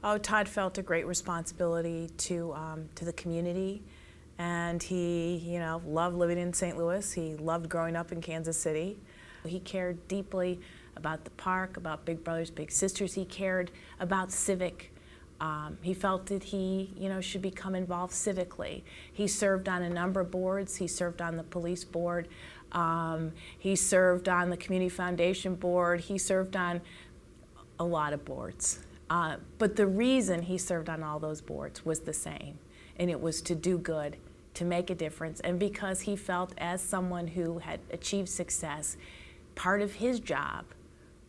Oh, Todd felt a great responsibility to the community, and he, loved living in St. Louis. He loved growing up in Kansas City. He cared deeply about the park, about Big Brothers Big Sisters. He cared about civic. He felt that he, should become involved civically. He served on a number of boards. He served on the police board. He served on the community foundation board. He served on a lot of boards. But the reason he served on all those boards was the same, and it was to do good, to make a difference, and because he felt as someone who had achieved success, part of his job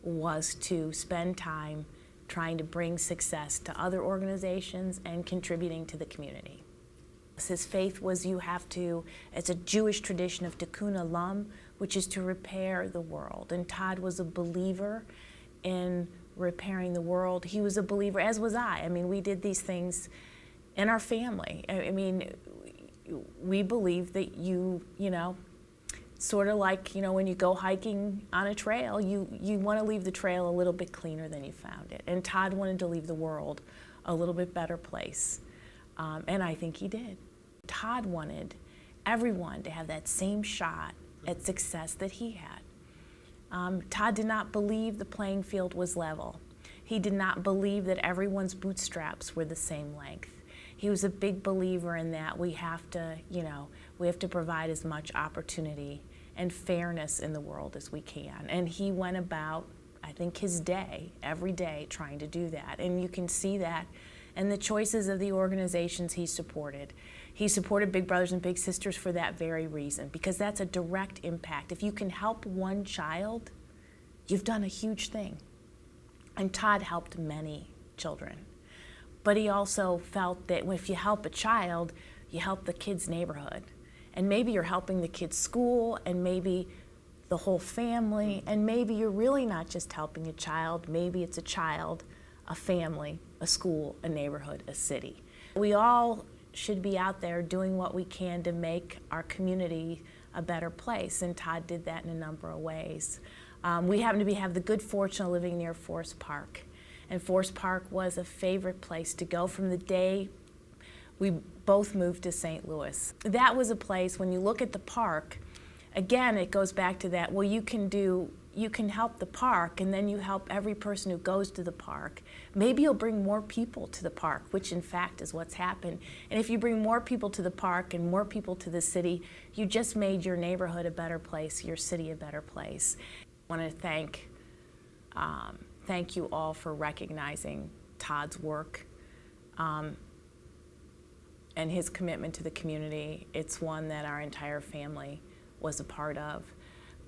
was to spend time trying to bring success to other organizations and contributing to the community. His faith was it's a Jewish tradition of tikkun olam, which is to repair the world. And Todd was a believer in repairing the world. He was a believer, as was I. We did these things in our family. We believe that sort of like, when you go hiking on a trail, you want to leave the trail a little bit cleaner than you found it. And Todd wanted to leave the world a little bit better place. And I think he did. Todd wanted everyone to have that same shot at success that he had. Todd did not believe the playing field was level. He did not believe that everyone's bootstraps were the same length. He was a big believer in that we have to provide as much opportunity and fairness in the world as we can. And he went about, I think, his day, every day, trying to do that. And you can see that in the choices of the organizations he supported. He supported Big Brothers and Big Sisters for that very reason, because that's a direct impact. If you can help one child, you've done a huge thing. And Todd helped many children. But he also felt that if you help a child, you help the kid's neighborhood. And maybe you're helping the kid's school, and maybe the whole family, and maybe you're really not just helping a child, maybe it's a child, a family, a school, a neighborhood, a city. We all should be out there doing what we can to make our community a better place, and Todd did that in a number of ways. We happen to have the good fortune of living near Forest Park, and Forest Park was a favorite place to go from the day we both moved to St. Louis. That was a place, when you look at the park, again, it goes back to that, well, you can help the park, and then you help every person who goes to the park. Maybe you'll bring more people to the park, which in fact is what's happened. And if you bring more people to the park and more people to the city, you just made your neighborhood a better place, your city a better place. I want to thank you all for recognizing Todd's work and his commitment to the community. It's one that our entire family was a part of.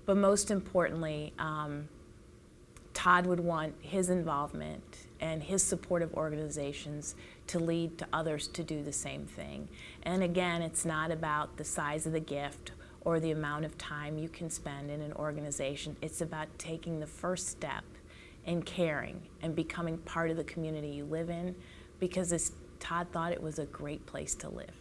But most importantly, Todd would want his involvement and his supportive organizations to lead to others to do the same thing. And again, it's not about the size of the gift or the amount of time you can spend in an organization. It's about taking the first step and caring and becoming part of the community you live in, because Todd thought it was a great place to live.